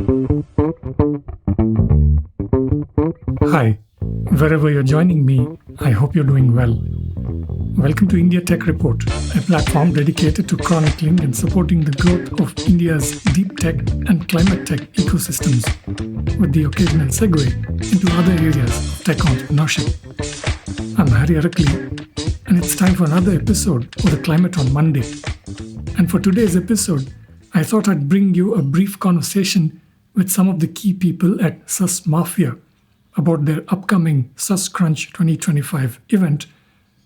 Hi, wherever you're joining me, I hope you're doing well. Welcome to India Tech Report, a platform dedicated to chronicling and supporting the growth of India's deep tech and climate tech ecosystems, with the occasional segue into other areas of tech entrepreneurship. I'm Harry Arakli, and it's time for another episode of The Climate on Monday. And for today's episode, I thought I'd bring you a brief conversation with some of the key people at SusMafia about their upcoming SusCrunch 2025 event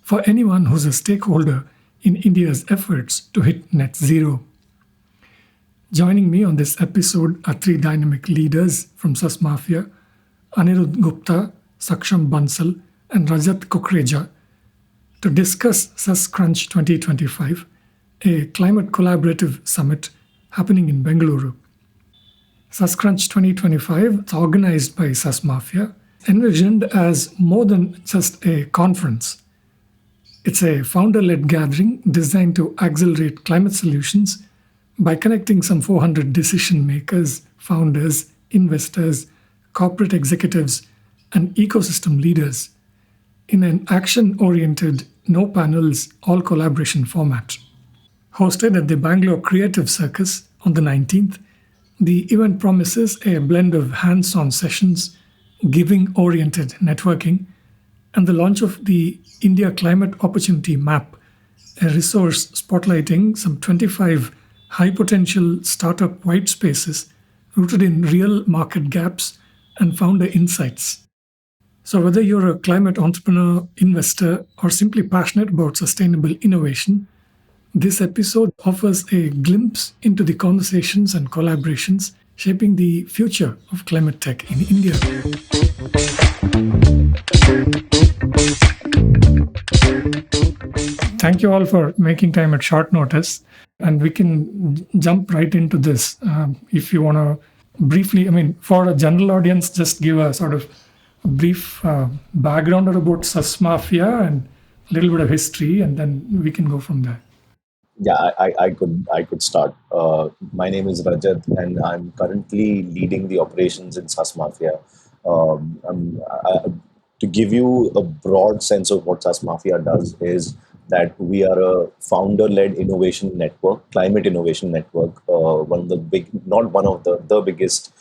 for anyone who's a stakeholder in India's efforts to hit net zero. Joining me on this episode are three dynamic leaders from SusMafia: Anirudh Gupta, Saksham Bansal, and Rajat Kukreja, to discuss SusCrunch 2025, a climate collaborative summit happening in Bengaluru. SusCrunch 2025 is organized by SusMafia, envisioned as more than just a conference. It's a founder-led gathering designed to accelerate climate solutions by connecting some 400 decision makers, founders, investors, corporate executives, and ecosystem leaders in an action-oriented, no panels, all collaboration format. Hosted at the Bangalore Creative Circus on the 19th, the event promises a blend of hands-on sessions, giving-oriented networking, and the launch of the India Climate Opportunity Map, a resource spotlighting some 25 high-potential startup white spaces rooted in real market gaps and founder insights. So whether you're a climate entrepreneur, investor, or simply passionate about sustainable innovation, this episode offers a glimpse into the conversations and collaborations shaping the future of climate tech in India. Thank you all for making time at short notice, and we can jump right into this. If you want to briefly, for a general audience, just give a sort of brief background about SusMafia and a little bit of history, and then we can go from there. Yeah, I could start. My name is Rajat, and I'm currently leading the operations in SusMafia. To give you a broad sense of what SusMafia does is that we are a founder-led innovation network, climate innovation network. One of the big, not one of the biggest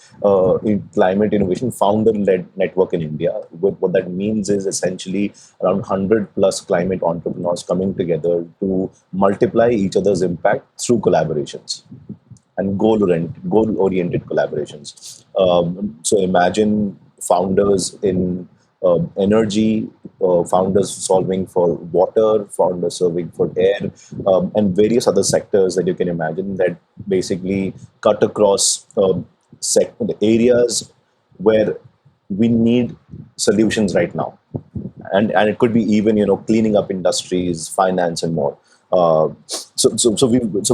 in climate innovation founder-led network in India. What that means is essentially around 100 plus climate entrepreneurs coming together to multiply each other's impact through collaborations and goal-oriented collaborations. So imagine founders in energy, founders solving for water, founders serving for air, and various other sectors that you can imagine that basically cut across the areas where we need solutions right now. And it could be even cleaning up industries, finance, and more. So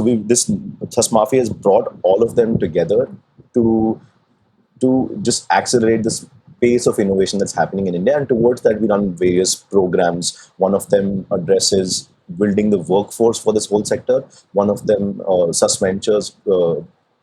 we this Thus Mafia has brought all of them together to just accelerate this pace of innovation that's happening in India. And towards that, we run various programs. One of them addresses building the workforce for this whole sector. One of them, Sus Ventures,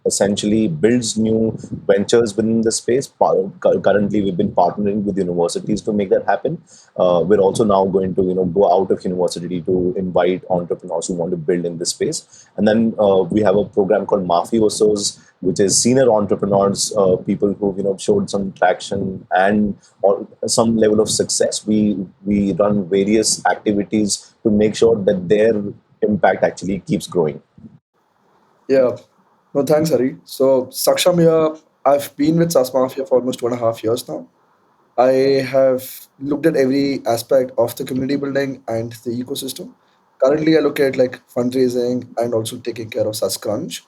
essentially builds new ventures within the space. Currently, we've been partnering with universities to make that happen. We're also now going to go out of university to invite entrepreneurs who want to build in this space. And then we have a program called Mafia's, which is senior entrepreneurs, people who showed some traction and some level of success. We run various activities to make sure that their impact actually keeps growing. Yeah. No, thanks, Hari. So, Saksham here. I've been with SAS Mafia for almost 2.5 years now. I have looked at every aspect of the community building and the ecosystem. Currently, I look at like fundraising and also taking care of SusCrunch,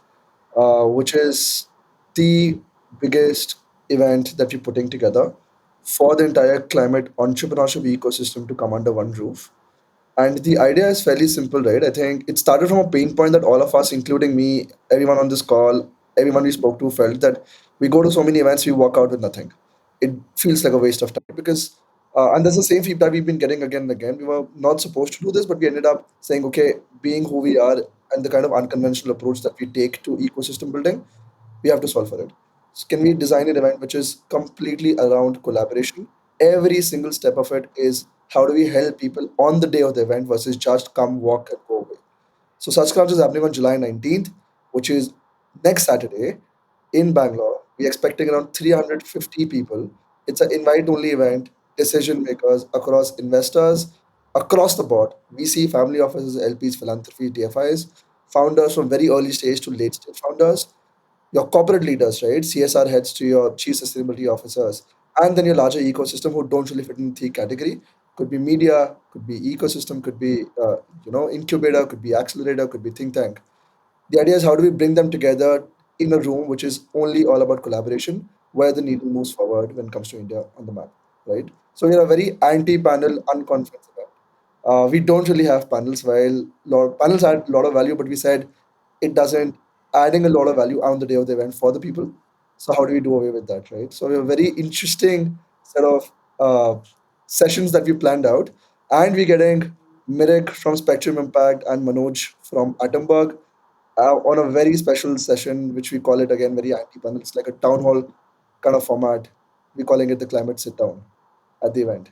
which is the biggest event that we're putting together for the entire climate entrepreneurship ecosystem to come under one roof. And the idea is fairly simple, right? I think it started from a pain point that all of us, including me, everyone on this call, everyone we spoke to, felt that we go to so many events, we walk out with nothing. It feels like a waste of time because, and that's the same feedback we've been getting again and again. We were not supposed to do this, but we ended up saying, okay, being who we are and the kind of unconventional approach that we take to ecosystem building, we have to solve for it. can we design an event which is completely around collaboration? Every single step of it is how do we help people on the day of the event versus just come, walk, and go away. So SusCrunch is happening on July 19th, which is next Saturday in Bangalore. We're expecting around 350 people. It's an invite only event, decision makers across investors, across the board. VC, family offices, LPs, philanthropy, TFIs, founders from very early stage to late stage founders, your corporate leaders, right? CSR heads to your chief sustainability officers, and then your larger ecosystem who don't really fit in the category. Could be media, could be ecosystem, could be incubator, could be accelerator, could be think tank. The idea is how do we bring them together in a room which is only all about collaboration, where the needle moves forward when it comes to India on the map, right? So we're a very anti-panel, unconference event. We don't really have panels. While panels add a lot of value, but we said it doesn't adding a lot of value on the day of the event for the people. So how do we do away with that, right? So we have a very interesting set of sessions that we planned out, and we're getting Mirik from Spectrum Impact and Manoj from Atomberg on a very special session, which we call it again very anti-panel. It's like a town hall kind of format. We're calling it the climate sit down at the event.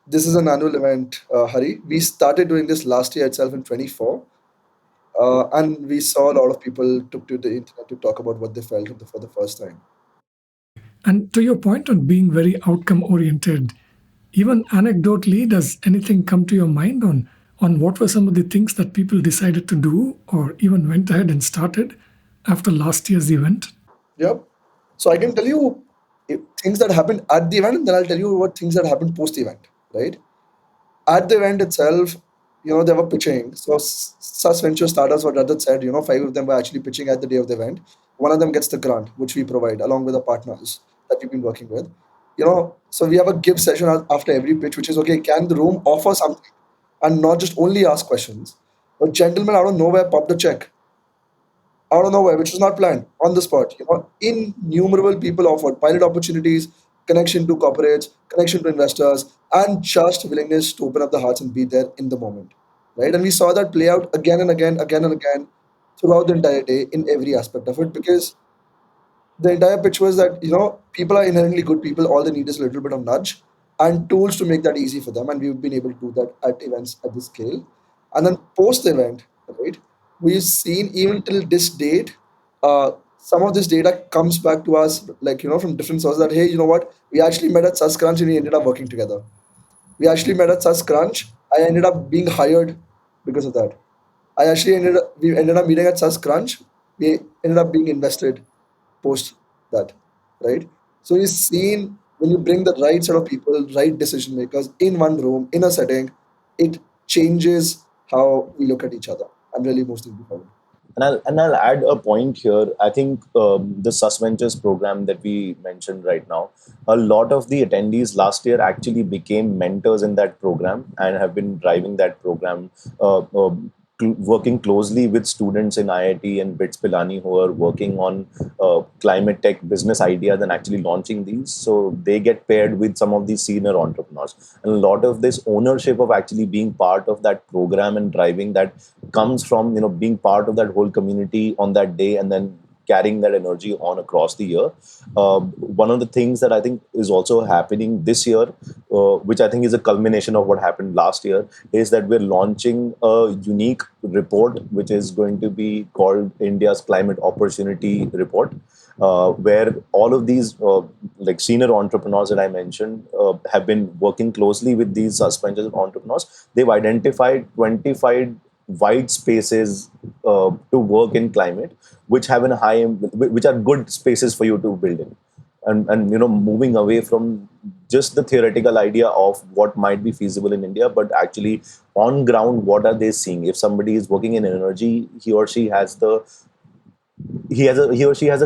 This is an annual event, Hari. We started doing this last year itself in 24, and we saw a lot of people took to the internet to talk about what they felt for the first time. And to your point on being very outcome oriented, even anecdotally, does anything come to your mind on what were some of the things that people decided to do or even went ahead and started after last year's event? Yep. So I can tell you things that happened at the event, and then I'll tell you what things that happened post the event, right? At the event itself, they were pitching. So such venture startups, what Rajat said, five of them were actually pitching at the day of the event. One of them gets the grant, which we provide along with the partners that we've been working with. So we have a give session after every pitch, which is okay, can the room offer something and not just only ask questions? A gentleman out of nowhere popped a check out of nowhere, which was not planned on the spot. Innumerable people offered pilot opportunities, connection to corporates, connection to investors, and just willingness to open up the hearts and be there in the moment. Right. And we saw that play out again and again, again and again throughout the entire day in every aspect of it because the entire pitch was that people are inherently good people. All they need is a little bit of nudge and tools to make that easy for them, and we've been able to do that at events at this scale. And then post event, right, we've seen even till this date, some of this data comes back to us like from different sources that hey, you know what, we actually met at SusCrunch and we ended up working together. We actually met at SusCrunch. I ended up being hired because of that. We ended up meeting at SusCrunch. We ended up being invested post that, right? So you've seen when you bring the right set of people, right decision makers in one room, in a setting, it changes how we look at each other and really moves things forward. And I'll add a point here. I think the SusVentures program that we mentioned right now, a lot of the attendees last year actually became mentors in that program and have been driving that program, working closely with students in IIT and BITS Pilani who are working on climate tech business ideas and actually launching these. So they get paired with some of these senior entrepreneurs. And a lot of this ownership of actually being part of that program and driving that comes from being part of that whole community on that day and then carrying that energy on across the year. One of the things that I think is also happening this year, which I think is a culmination of what happened last year, is that we're launching a unique report which is going to be called India's Climate Opportunity Report. Where all of these like senior entrepreneurs that I mentioned have been working closely with these suspension entrepreneurs. They've identified 25 white spaces to work in climate, which have a which are good spaces for you to build in, and moving away from just the theoretical idea of what might be feasible in India, but actually on ground, what are they seeing? If somebody is working in energy, he or she has a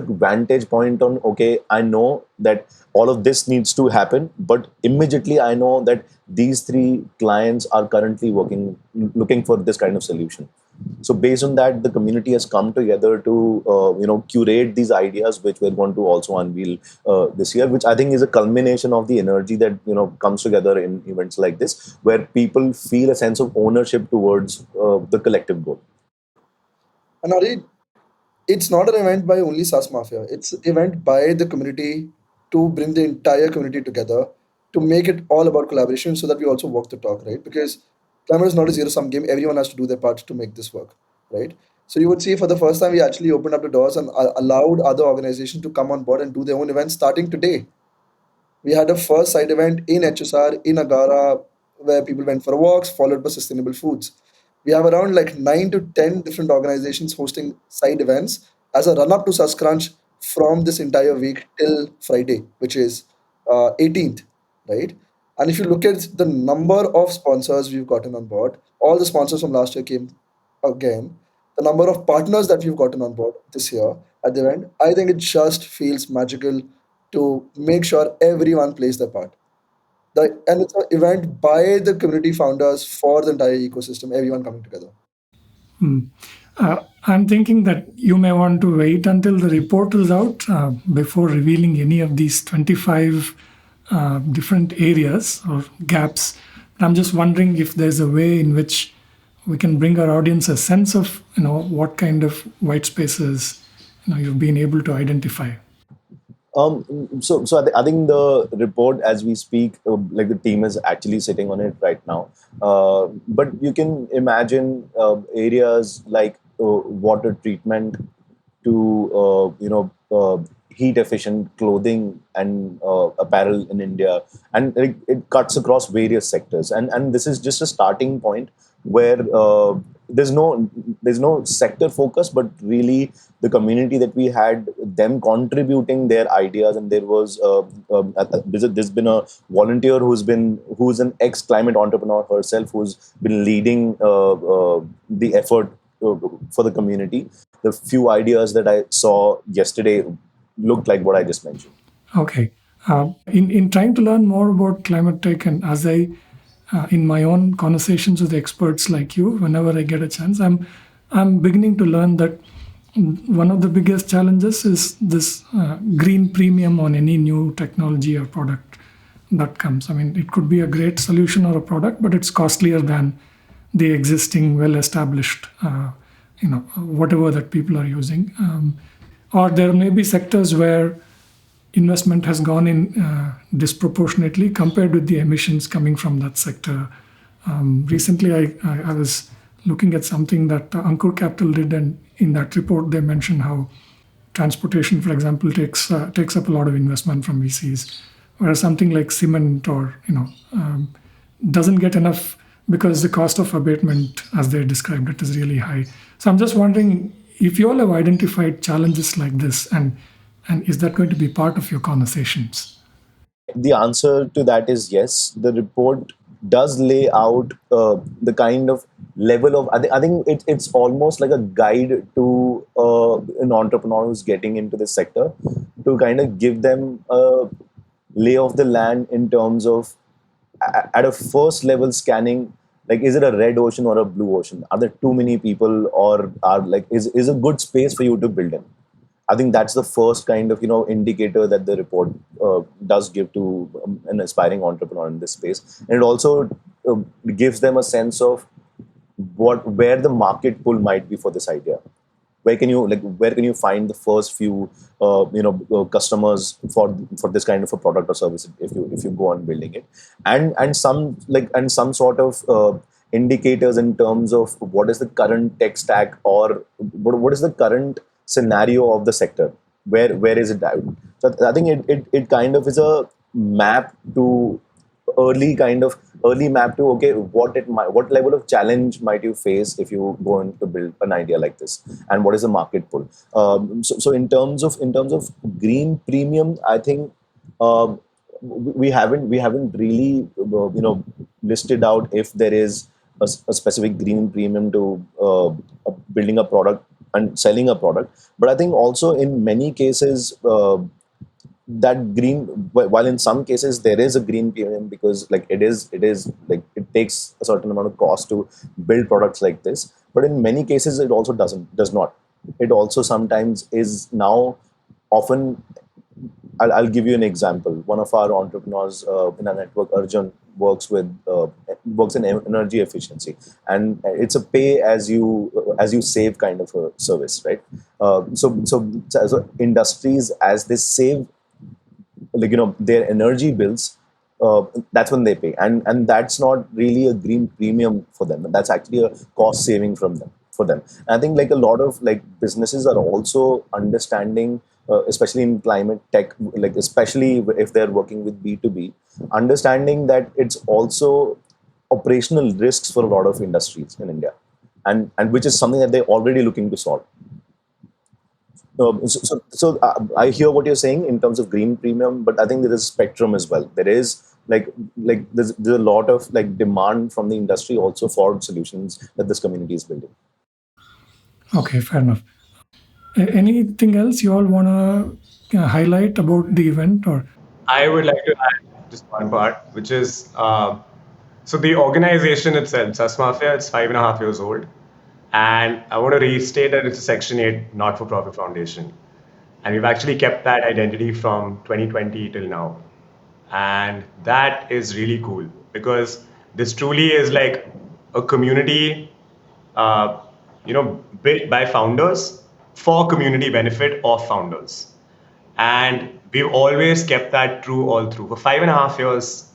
vantage point on, okay, I know that all of this needs to happen, but immediately I know that these three clients are currently looking for this kind of solution. So based on that, the community has come together to curate these ideas which we're going to also unveil this year, which I think is a culmination of the energy that comes together in events like this, where people feel a sense of ownership towards the collective goal. And Ari, It's not an event by only SAS Mafia. It's an event by the community to bring the entire community together to make it all about collaboration so that we also walk the talk, right? Because climate is not a zero sum game. Everyone has to do their part to make this work, right? So you would see for the first time we actually opened up the doors and allowed other organizations to come on board and do their own events starting today. We had a first side event in HSR in Agara where people went for walks, followed by sustainable foods. We have around like 9 to 10 different organizations hosting side events as a run up to SusCrunch from this entire week till Friday, which is 18th, right? And if you look at the number of sponsors we've gotten on board, all the sponsors from last year came again. The number of partners that we've gotten on board this year at the event, I think it just feels magical to make sure everyone plays their part. And it's an event by the community founders for the entire ecosystem, everyone coming together. I'm thinking that you may want to wait until the report is out before revealing any of these 25 different areas or gaps. I'm just wondering if there's a way in which we can bring our audience a sense of what kind of white spaces you've been able to identify. I think the report, as we speak, like the team is actually sitting on it right now. But you can imagine areas like water treatment to heat efficient clothing and apparel in India, and it cuts across various sectors. And this is just a starting point where there's no sector focus, but really the community that we had, them contributing their ideas. And there was there's been a volunteer who's an ex climate entrepreneur herself, who's been leading the effort for the community. The few ideas that I saw yesterday looked like what I just mentioned. Okay. In trying to learn more about climate tech, and as I in my own conversations with experts like you, whenever I get a chance, I'm beginning to learn that one of the biggest challenges is this green premium on any new technology or product that comes. I mean, it could be a great solution or a product, but it's costlier than the existing well-established, whatever that people are using. Or there may be sectors where investment has gone in disproportionately compared with the emissions coming from that sector. Recently, I was looking at something that Ankur Capital did, and in that report, they mentioned how transportation, for example, takes up a lot of investment from VCs, whereas something like cement or doesn't get enough because the cost of abatement, as they described it, is really high. So I'm just wondering if you all have identified challenges like this, and is that going to be part of your conversations? The answer to that is yes. The report does lay out the kind of level of. I think it's almost like a guide to an entrepreneur who's getting into this sector, to kind of give them a lay of the land in terms of at a first level scanning. Like, is it a red ocean or a blue ocean? Are there too many people, or are like is a good space for you to build in? I think that's the first kind of indicator that the report does give to an aspiring entrepreneur in this space, and it also gives them a sense of where the market pull might be for this idea. Where can you find the first few customers for this kind of a product or service if you go on building it, and some sort of indicators in terms of what is the current tech stack, or what is the current scenario of the sector, where is it at. So I think it kind of is a map to early map to, okay, what level of challenge might you face if you go in to build an idea like this, and what is the market pull. So in terms of green premium, I think we haven't really listed out if there is a specific green premium to building a product and selling a product. But I think also in many cases, that green, while in some cases there is a green premium, because like it is like it takes a certain amount of cost to build products like this. But in many cases it also does not. It also sometimes is now often. I'll give you an example. One of our entrepreneurs in our network, Arjun, works in energy efficiency, and it's a pay as you save kind of a service, right? So industries, as they save, like, their energy bills, that's when they pay, and that's not really a green premium for them. That's actually a cost saving from them for them. And I think, like, a lot of, like, businesses are also understanding, especially in climate tech, like, especially if they're working with B2B, understanding that it's also operational risks for a lot of industries in India, and which is something that they're already looking to solve. I hear what you're saying in terms of green premium, but I think there is spectrum as well. There is, there's a lot of, like, demand from the industry also for solutions that this community is building. Okay, fair enough. Anything else you all want to highlight about the event? Or I would like to add just one part, which is so the organization itself, SusMafia, it's 5.5 years old. And I want to restate that it's a Section 8 not for profit foundation. And we've actually kept that identity from 2020 till now. And that is really cool because this truly is like a community, uh, built by founders for community benefit of founders. And we've always kept that true all through. For 5.5 years,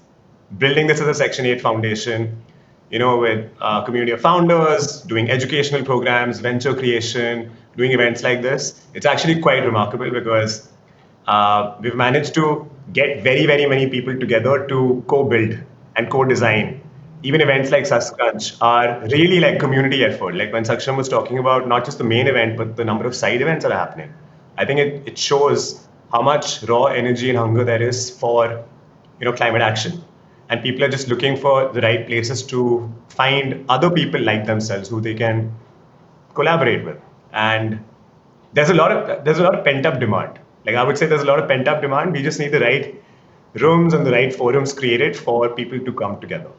building this as a Section 8 foundation, with community of founders, doing educational programs, venture creation, doing events like this, it's actually quite remarkable because we've managed to get very, very many people together to co-build and co-design. Even events like SusCrunch are really like community effort. Like when Saksham was talking about not just the main event, but the number of side events that are happening. I think it shows how much raw energy and hunger there is for, climate action. And people are just looking for the right places to find other people like themselves who they can collaborate with. And there's a lot of pent up demand. Like I would say, there's a lot of pent up demand. We just need the right rooms and the right forums created for people to come together.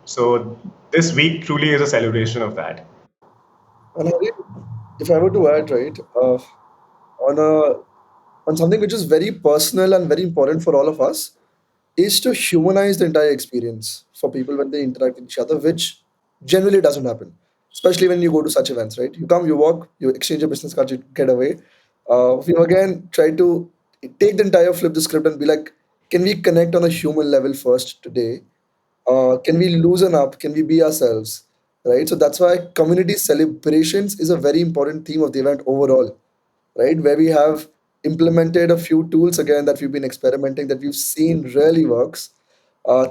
So this week truly is a celebration of that. And Hari, if I were to add, right, on a on something which is very personal and very important for all of us, is to humanize the entire experience for people when they interact with each other, which generally doesn't happen, especially when you go to such events, right? You come, you walk, you exchange your business cards, you get away. We again try to take the entire flip the script and be like, can we connect on a human level first today? Can we loosen up? Can we be ourselves? Right. So that's why community celebrations is a very important theme of the event overall, right? Where we have implemented a few tools again that we've been experimenting that we've seen really works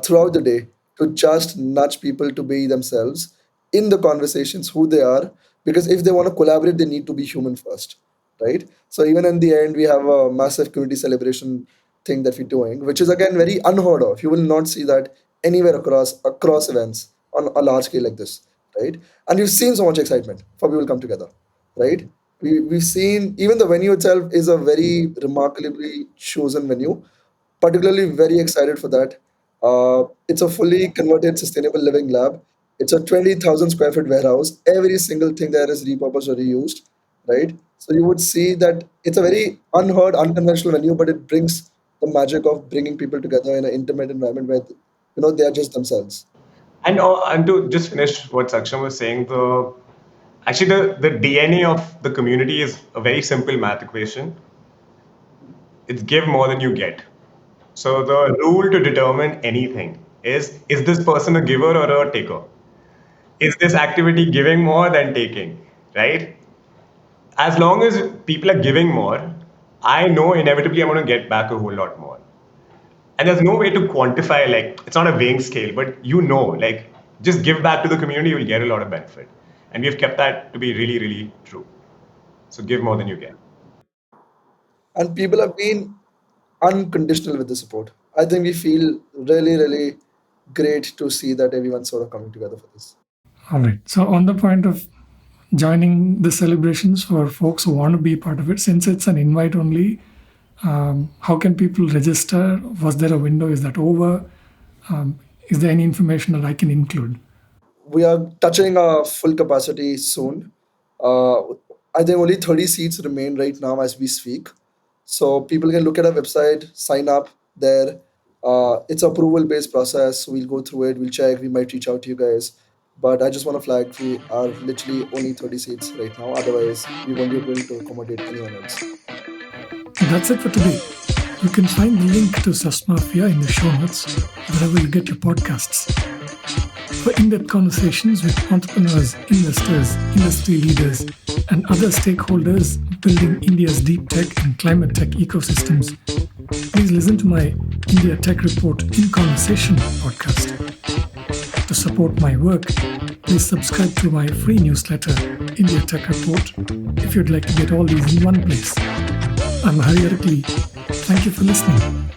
throughout the day to just nudge people to be themselves in the conversations, who they are. Because if they want to collaborate, they need to be human first, right? So even in the end, we have a massive community celebration thing that we're doing, which is again very unheard of. You will not see that anywhere across events on a large scale like this, right? And you've seen so much excitement for people come together, right? We've seen even the venue itself is a very remarkably chosen venue, particularly very excited for that. It's a fully converted sustainable living lab. It's a 20,000 square foot warehouse. Every single thing there is repurposed or reused, right? So you would see that it's a very unheard, unconventional venue, but it brings the magic of bringing people together in an intimate environment where they are just themselves. And to just finish what Saksham was saying, the DNA of the community is a very simple math equation. It's give more than you get. So the rule to determine anything is this person a giver or a taker? Is this activity giving more than taking? Right? As long as people are giving more, I know inevitably I'm going to get back a whole lot more. And there's no way to quantify, like, it's not a weighing scale, but like, just give back to the community, you'll get a lot of benefit. And we've kept that to be really, really true. So give more than you get. And people have been unconditional with the support. I think we feel really, really great to see that everyone's sort of coming together for this. all right. So on the point of joining the celebrations for folks who want to be part of it, since it's an invite only, how can people register? Was there a window? Is that over? Is there any information that I can include? We are touching our full capacity soon. Uh, I think only 30 seats remain right now as we speak. So people can look at our website, sign up there. It's approval based process. We'll go through it. We'll check. We might reach out to you guys. But I just want to flag we are literally only 30 seats right now. Otherwise, we won't be able to accommodate anyone else. That's it for today. You can find the link to SusMafia in the show notes wherever you get your podcasts. For in-depth conversations with entrepreneurs, investors, industry leaders, and other stakeholders building India's deep tech and climate tech ecosystems, please listen to my India Tech Report in Conversation podcast. To support my work, please subscribe to my free newsletter, India Tech Report, if you'd like to get all these in one place. I'm Hari Arakli. Thank you for listening.